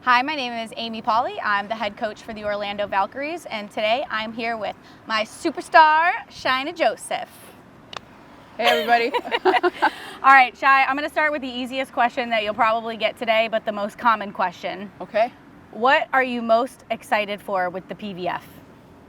Hi, my name is Amy Pauley. I'm the head coach for the Orlando Valkyries, and today I'm here with my superstar, Shina Joseph. Hey, everybody. All right, Shai, I'm going to start with the easiest question that you'll probably get today, but the most common question. Okay. What are you most excited for with the PVF?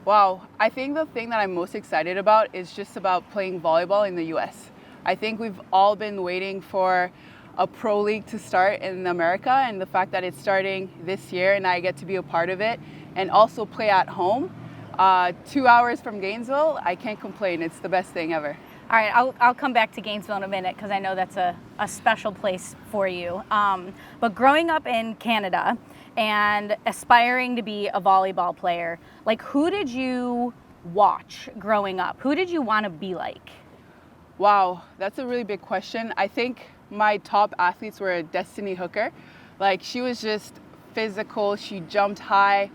Wow. I think the thing that I'm most excited about is just about playing volleyball in the U.S. I think we've all been waiting for a pro league to start in America, and the fact that it's starting this year and I get to be a part of it and also play at home, 2 hours from Gainesville, I can't complain. It's the best thing ever. All right, I'll come back to Gainesville in a minute because I know that's a special place for you. But growing up in Canada and aspiring to be a volleyball player, like who did you watch growing up? Who did you want to be like? Wow, that's a really big question. I think my top athletes were Destiny Hooker. Like, she was just physical, she jumped high,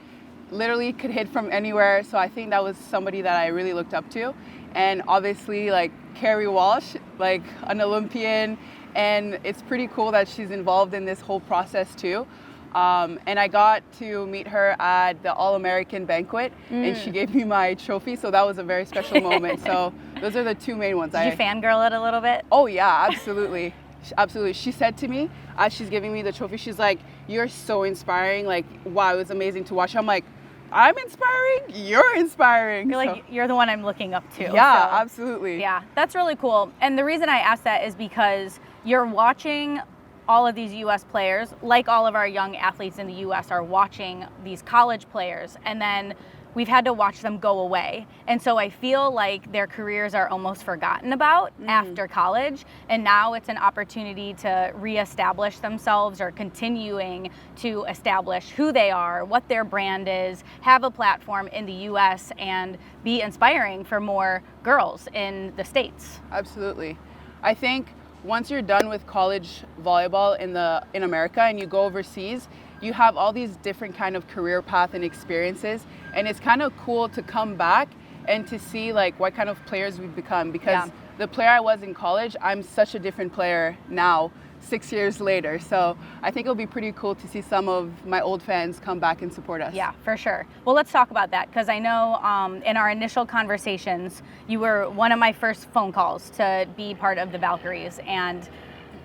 literally could hit from anywhere. So I think that was somebody that I really looked up to. And obviously, like Carrie Walsh, like an Olympian, and it's pretty cool that she's involved in this whole process too. And I got to meet her at the All-American banquet, and she gave me my trophy, so that was a very special moment. So those are the two main ones. Did you fangirl it a little bit? Oh yeah, absolutely. Absolutely. She said to me, as she's giving me the trophy, she's like, "You're so inspiring. Like, wow, it was amazing to watch." I'm like, "I'm inspiring? You're inspiring." You're like, you're the one I'm looking up to. Yeah, so, absolutely. Yeah, that's really cool. And the reason I asked that is because you're watching all of these U.S. players, like all of our young athletes in the U.S. are watching these college players, and then we've had to watch them go away. And so I feel like their careers are almost forgotten about after college, and now it's an opportunity to reestablish themselves or continuing to establish who they are, what their brand is, have a platform in the U.S., and be inspiring for more girls in the States. Absolutely. I think once you're done with college volleyball in America and you go overseas, you have all these different kind of career path and experiences, and it's kind of cool to come back and to see like what kind of players we've become, because the player I was in college, I'm such a different player now 6 years later. So I think it'll be pretty cool to see some of my old fans come back and support us. Yeah, for sure. Well, let's talk about that, because I know in our initial conversations, you were one of my first phone calls to be part of the Valkyries, and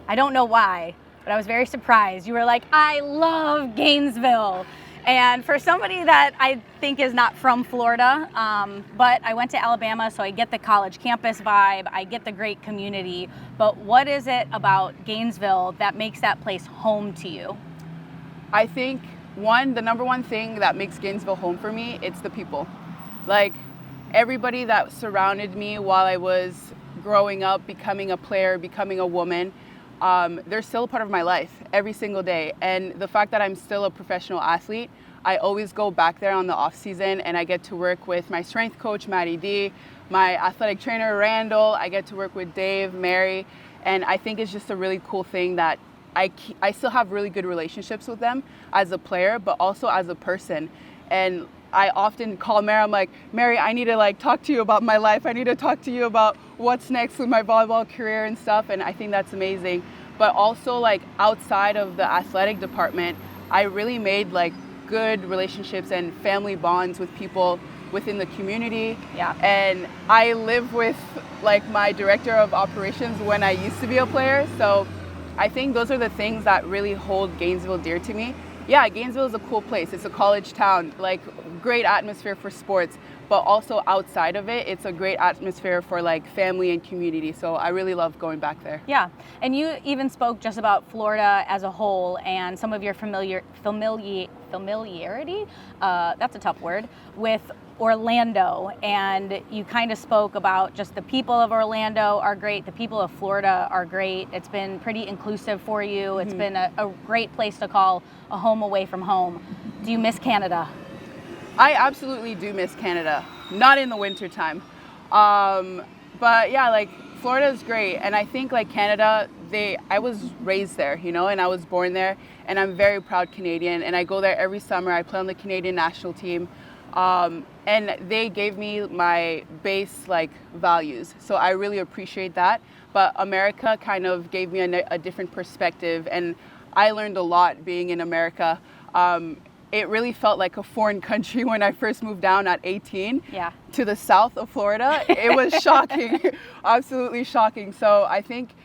I don't know why, but I was very surprised. You were like, "I love Gainesville." And for somebody that I think is not from Florida, but I went to Alabama, so I get the college campus vibe, I get the great community, but what is it about Gainesville that makes that place home to you? I think the number one thing that makes Gainesville home for me, it's the people. Like, everybody that surrounded me while I was growing up, becoming a player, becoming a woman, they're still a part of my life every single day. And the fact that I'm still a professional athlete, I always go back there on the off season, and I get to work with my strength coach, Maddie D, my athletic trainer, Randall. I get to work with Dave, Mary, and I think it's just a really cool thing that I still have really good relationships with them as a player, but also as a person. And I often call Mary, I'm like, "Mary, I need to like talk to you about my life. I need to talk to you about what's next with my volleyball career and stuff." And I think that's amazing. But also, like, outside of the athletic department, I really made like good relationships and family bonds with people within the community. Yeah. And I live with like my director of operations when I used to be a player. So I think those are the things that really hold Gainesville dear to me. Yeah, Gainesville is a cool place. It's a college town, like great atmosphere for sports, but also outside of it, it's a great atmosphere for like family and community. So I really love going back there. Yeah, and you even spoke just about Florida as a whole and some of your familiarity, that's a tough word, with Orlando, and you kind of spoke about just the people of Orlando are great, the people of Florida are great. It's been pretty inclusive for you. It's been a great place to call a home away from home. Do you miss Canada? I absolutely do miss Canada, not in the winter time. But yeah, like Florida is great, and I think like Canada, I was raised there, you know, and I was born there, and I'm very proud Canadian, and I go there every summer. I play on the Canadian national team. And they gave me my base like values, so I really appreciate that. But America kind of gave me a different perspective, and I learned a lot being in America. It really felt like a foreign country when I first moved down at 18 Yeah. to the south of Florida. It was shocking, absolutely shocking. So I think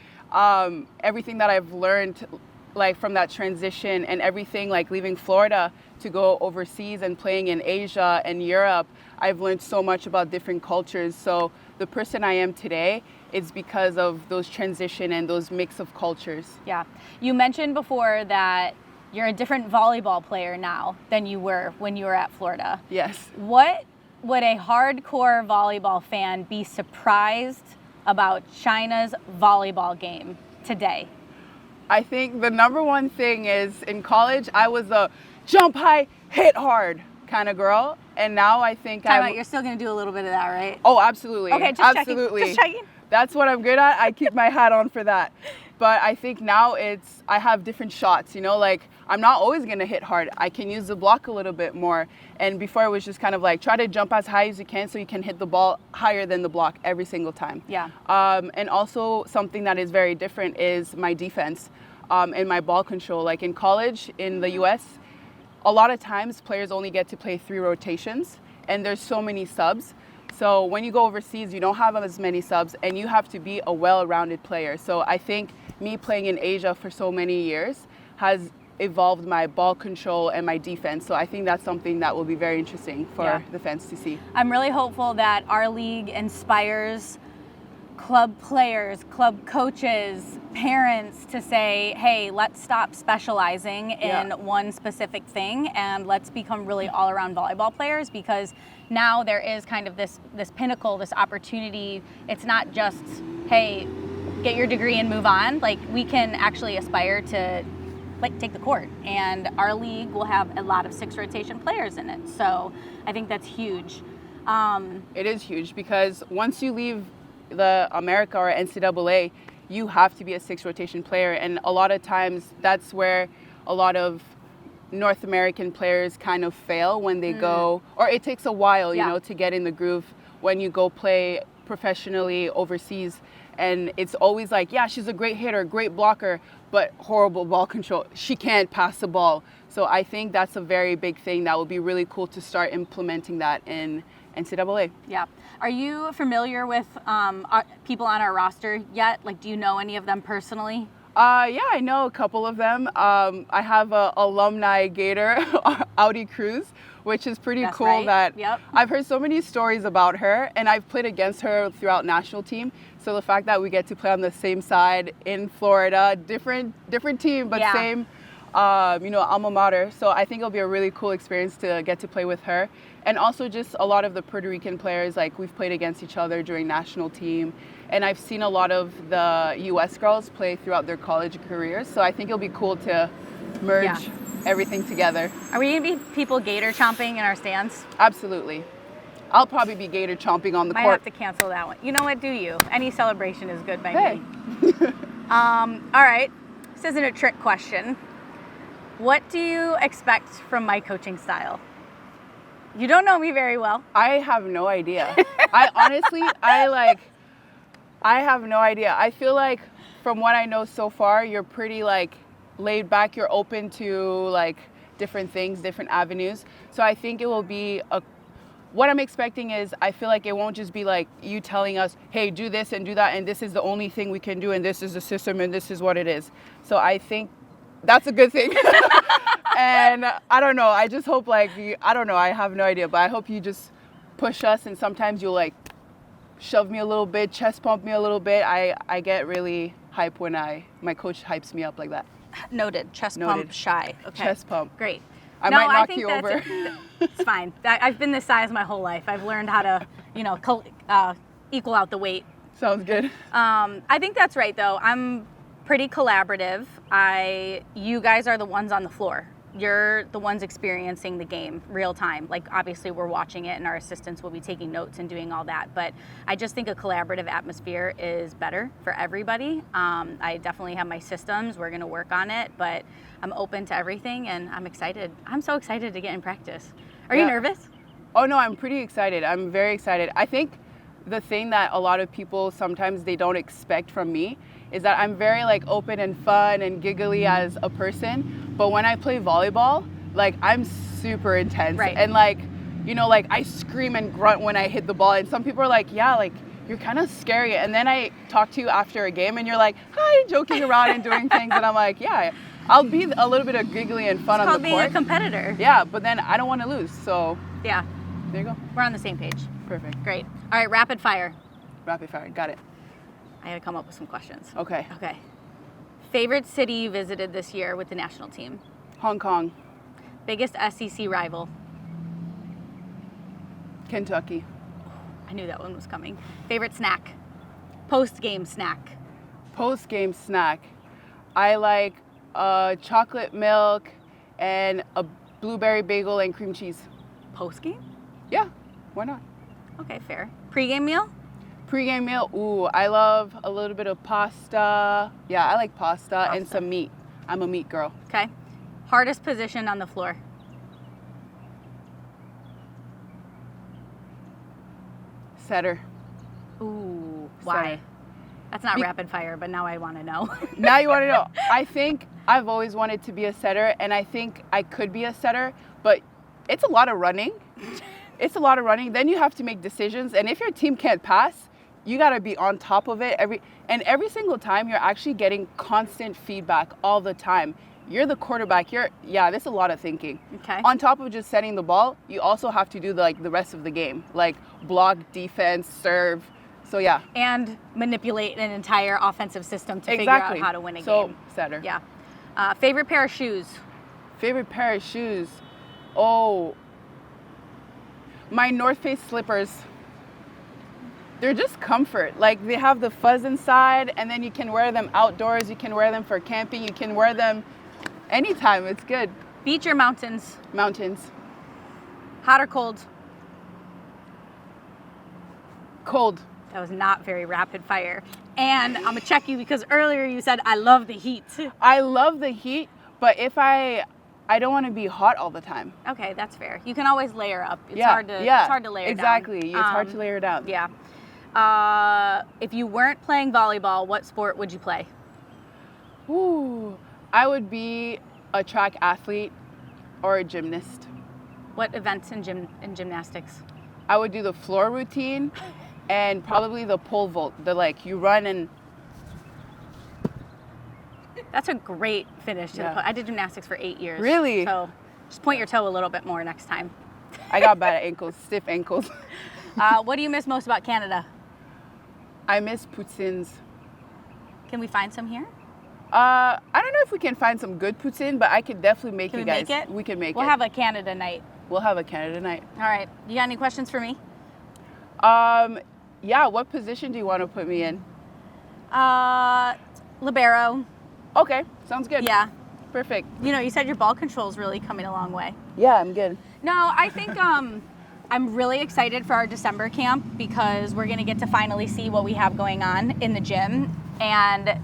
everything that I've learned, like from that transition and everything, like leaving Florida to go overseas and playing in Asia and Europe, I've learned so much about different cultures. So the person I am today is because of those transition and those mix of cultures. Yeah. You mentioned before that you're a different volleyball player now than you were when you were at Florida. Yes. What would a hardcore volleyball fan be surprised about China's volleyball game today? I think the number one thing is in college, I was a jump high, hit hard kind of girl. And now I think Time out, you're still going to do a little bit of that, right? Oh, absolutely. Okay, just absolutely. Checking. Just checking. That's what I'm good at. I keep my hat on for that. But I think now I have different shots, you know, like I'm not always going to hit hard. I can use the block a little bit more. And before it was just kind of like try to jump as high as you can so you can hit the ball higher than the block every single time. Yeah. And also something that is very different is my defense and my ball control. Like in college in the US, a lot of times players only get to play 3 rotations and there's so many subs. So when you go overseas, you don't have as many subs and you have to be a well-rounded player. So I think me playing in Asia for so many years has evolved my ball control and my defense. So I think that's something that will be very interesting for the fans to see. I'm really hopeful that our league inspires club players, club coaches, parents to say, hey, let's stop specializing in one specific thing and let's become really all-around volleyball players, because now there is kind of this pinnacle, this opportunity. It's not just, hey, get your degree and move on. Like, we can actually aspire to take the court, and our league will have a lot of 6 rotation players in it. So I think that's huge. It is huge because once you leave the America or NCAA, you have to be a 6 rotation player, and a lot of times that's where a lot of North American players kind of fail when they go, or it takes a while, you know, to get in the groove when you go play professionally overseas. And it's always like, yeah, she's a great hitter, great blocker, but horrible ball control. She can't pass the ball. So I think that's a very big thing that would be really cool to start implementing that in NCAA. Yeah. Are you familiar with people on our roster yet? Like, do you know any of them personally? Yeah, I know a couple of them. I have a alumni Gator, Audi Cruz, which is pretty That's cool. right. That I've heard so many stories about her, and I've played against her throughout national team. So the fact that we get to play on the same side in Florida, different team, but same, alma mater. So I think it'll be a really cool experience to get to play with her. And also just a lot of the Puerto Rican players, like we've played against each other during national team. And I've seen a lot of the US girls play throughout their college careers. So I think it'll be cool to merge everything together. Are we going to be people gator chomping in our stands? Absolutely. I'll probably be gator chomping on the court. Might have to cancel that one. You know what? Do you? Any celebration is good by me. All right. This isn't a trick question. What do you expect from my coaching style? You don't know me very well. I have no idea. I honestly have no idea. I feel like from what I know so far, you're pretty like laid back. You're open to like different things, different avenues. So I think it will be what I'm expecting is I feel like it won't just be like you telling us, hey, do this and do that, and this is the only thing we can do, and this is the system, and this is what it is. So I think that's a good thing. And I don't know. I just hope I don't know. I have no idea, but I hope you just push us, and sometimes you'll like shove me a little bit, chest pump me a little bit. I get really hype when my coach hypes me up like that. Noted. Chest pump shy. Okay. Chest pump. Great. I might knock you over. It's fine. I've been this size my whole life. I've learned how to, equal out the weight. Sounds good. I think that's right, though. I'm pretty collaborative. You guys are the ones on the floor. You're the ones experiencing the game real time. Like, obviously we're watching it and our assistants will be taking notes and doing all that. But I just think a collaborative atmosphere is better for everybody. I definitely have my systems. We're going to work on it, but I'm open to everything and I'm excited. I'm so excited to get in practice. Are you nervous? Oh no, I'm pretty excited. I'm very excited. I think the thing that a lot of people sometimes they don't expect from me is that I'm very like open and fun and giggly as a person. But when I play volleyball, like I'm super intense. Right. And like, you know, like I scream and grunt when I hit the ball. And some people are like, yeah, like you're kind of scary. And then I talk to you after a game and you're like, hi, joking around and doing things. And I'm like, yeah, I'll be a little bit of giggly and fun It's on called the being court. a competitor. Yeah, but then I don't want to lose. So Yeah, there you go. we're on the same page. Perfect. Great. All right, rapid fire. Rapid fire. Got it. I gotta come up with some questions. Okay. Okay. Favorite city you visited this year with the national team? Hong Kong, Biggest SEC rival? Kentucky. I knew that one was coming. Favorite snack? Post-game snack? Post-game snack. I like chocolate milk and a blueberry bagel and cream cheese. Post-game? Yeah, why not? Okay, fair. Pre-game meal? Pre-game meal, ooh, I love a little bit of pasta. Yeah, I like pasta and some meat. I'm a meat girl. Okay. Hardest position on the floor? Setter. Ooh, why? Setter. That's not rapid fire, but now I want to know. Now you want to know. I think I've always wanted to be a setter, and I think I could be a setter, but it's a lot of running. It's a lot of running. Then you have to make decisions, and if your team can't pass, you got to be on top of it every single time. You're actually getting constant feedback all the time. You're the quarterback. There's a lot of thinking. Okay. On top of just setting the ball, you also have to do the rest of the game, like block, defense, serve. So yeah. And manipulate an entire offensive system to figure out how to win a game. So setter. Yeah. Favorite pair of shoes? Favorite pair of shoes? Oh, my North Face slippers. They're just comfort. Like they have the fuzz inside, and then you can wear them outdoors. You can wear them for camping. You can wear them anytime. It's good. Beach or mountains? Mountains. Hot or cold? Cold. That was not very rapid fire. And I'm gonna check you because earlier you said I love the heat. I love the heat, but if I don't want to be hot all the time. Okay, that's fair. You can always layer up. It's hard to layer exactly. down. It's hard to layer down. Yeah. If you weren't playing volleyball, what sport would you play? Ooh, I would be a track athlete or a gymnast. What events in gymnastics? I would do the floor routine and probably the pole vault. You run and... That's a great finish to the pole. I did gymnastics for 8 years. Really? So just point your toe a little bit more next time. I got bad ankles, stiff ankles. What do you miss most about Canada? I miss poutines. Can we find some here? I don't know if we can find some good poutine, but I could definitely make you guys. Make it? We can make it. We'll have a Canada night. We'll have a Canada night. All right. You got any questions for me? Yeah, what position do you want to put me in? Libero. Okay, sounds good. Yeah. Perfect. You know, you said your ball control is really coming a long way. Yeah, I'm good. No, I think I'm really excited for our December camp because we're going to get to finally see what we have going on in the gym. And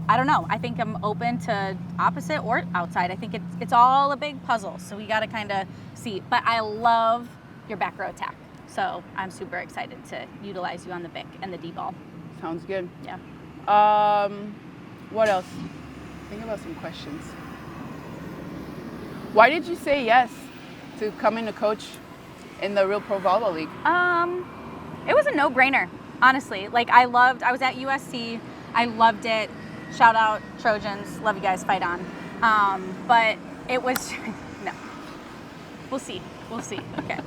I don't know. I think I'm open to opposite or outside. I think it's all a big puzzle. So we got to kind of see. But I love your back row attack. So I'm super excited to utilize you on the BIC and the D-ball. Sounds good. Yeah. What else? Think about some questions. Why did you say yes to coming to coach in the Real Pro Volleyball League? It was a no-brainer, honestly. Like I was at USC. I loved it. Shout out Trojans. Love you guys. Fight on. But it was, no. We'll see. Okay.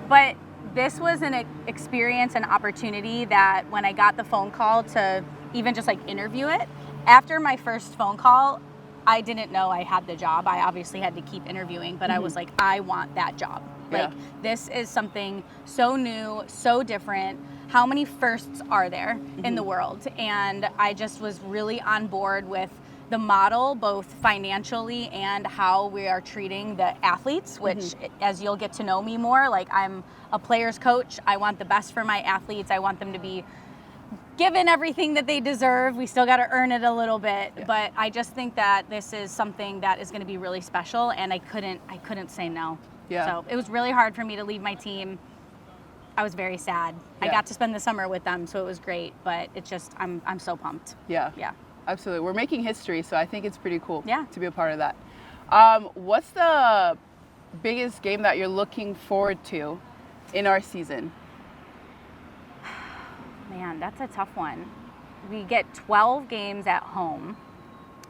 But this was an experience and opportunity that when I got the phone call to even just like interview it, after my first phone call, I didn't know I had the job. I obviously had to keep interviewing, but I was like, I want that job. Like, this is something so new, so different. How many firsts are there in the world? And I just was really on board with the model, both financially and how we are treating the athletes, which as you'll get to know me more, like I'm a player's coach. I want the best for my athletes. I want them to be given everything that they deserve. We still got to earn it a little bit, but I just think that this is something that is going to be really special, and I couldn't say no. Yeah. So it was really hard for me to leave my team. I was very sad. I got to spend the summer with them, so it was great, but it's just I'm so pumped. Yeah. Yeah. Absolutely. We're making history, so I think it's pretty cool to be a part of that. What's the biggest game that you're looking forward to in our season? Man, that's a tough one. We get 12 games at home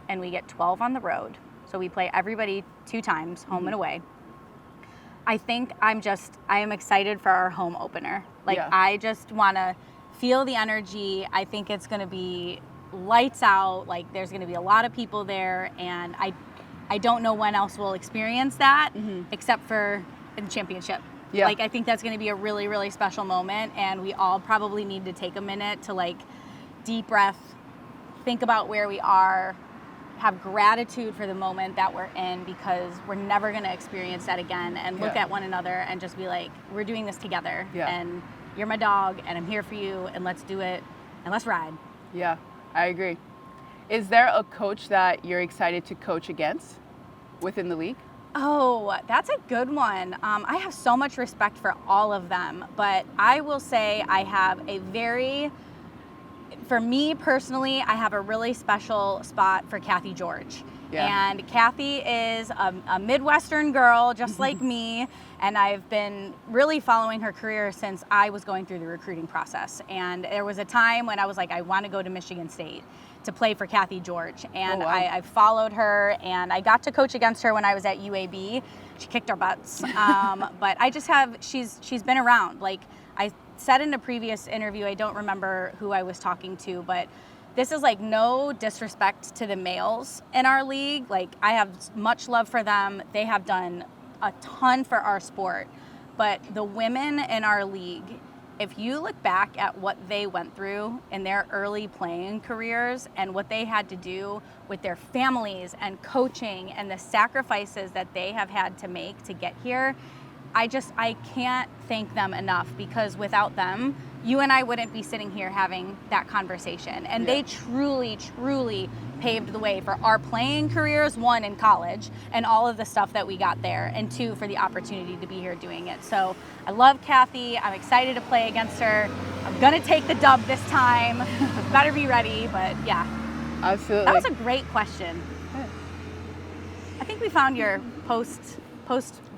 and we get 12 on the road. So we play everybody 2 times, home and away. I think I am excited for our home opener. Like, Yeah. I just want to feel the energy. I think it's going to be lights out. Like, there's going to be a lot of people there, and I don't know when else we'll experience that except for in the championship. Yeah. Like, I think that's going to be a really, really special moment, and we all probably need to take a minute to, like, deep breath, think about where we are, have gratitude for the moment that we're in, because we're never going to experience that again, and look at one another and just be like, we're doing this together, and you're my dog and I'm here for you, and let's do it and let's ride. Yeah, I agree. Is there a coach that you're excited to coach against within the league? Oh, that's a good one. I have so much respect for all of them, but I will say I have for me personally, I have a really special spot for Kathy George. Yeah. And Kathy is a Midwestern girl just like me, and I've been really following her career since I was going through the recruiting process. And there was a time when I was like, I want to go to Michigan State to play for Kathy George. And I followed her, and I got to coach against her when I was at UAB. She kicked our butts. But I just she's been around. Like I said in a previous interview, I don't remember who I was talking to, but this is like no disrespect to the males in our league. Like, I have much love for them. They have done a ton for our sport. But the women in our league, if you look back at what they went through in their early playing careers and what they had to do with their families and coaching and the sacrifices that they have had to make to get here, I can't thank them enough, because without them, you and I wouldn't be sitting here having that conversation. And they truly, truly paved the way for our playing careers, 1, in college, and all of the stuff that we got there, and 2, for the opportunity to be here doing it. So I love Kathy. I'm excited to play against her. I'm going to take the dub this time. Better be ready, but yeah. Absolutely. That was a great question. I think we found your post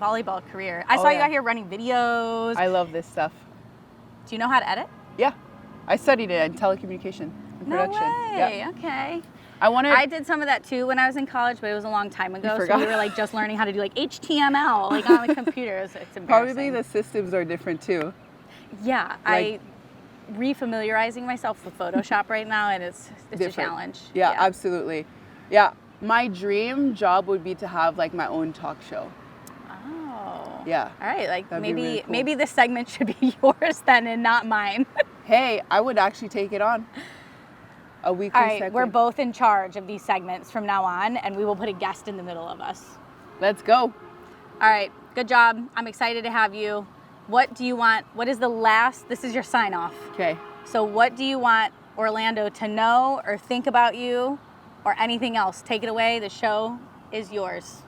volleyball career. I saw you out here running videos. I love this stuff. Do you know how to edit? Yeah. I studied it in telecommunication and No production. way. Yeah. Okay. I did some of that too when I was in college, but it was a long time ago. So forgot? we were like just learning how to do like HTML, like on the computers. It's embarrassing. Probably the systems are different too. Yeah, I refamiliarizing myself with Photoshop right now, and it's a challenge. Yeah, absolutely. Yeah, my dream job would be to have like my own talk show. Oh. Yeah. All right, like That'd be really cool. maybe this segment should be yours then and not mine. Hey, I would actually take it on. A weekly All right, segment. we're both in charge of these segments from now on, and we will put a guest in the middle of us. Let's go. All right, good job. I'm excited to have you. What do you want? What is the last? This is your sign off. Okay. So what do you want Orlando to know or think about you, or anything else? Take it away. The show is yours.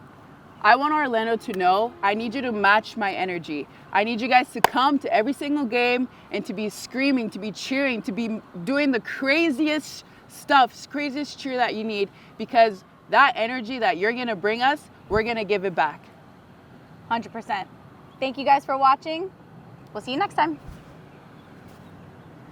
I want Orlando to know I need you to match my energy. I need you guys to come to every single game and to be screaming, to be cheering, to be doing the craziest stuff, craziest cheer that you need, because that energy that you're going to bring us, we're going to give it back. 100%. Thank you guys for watching. We'll see you next time.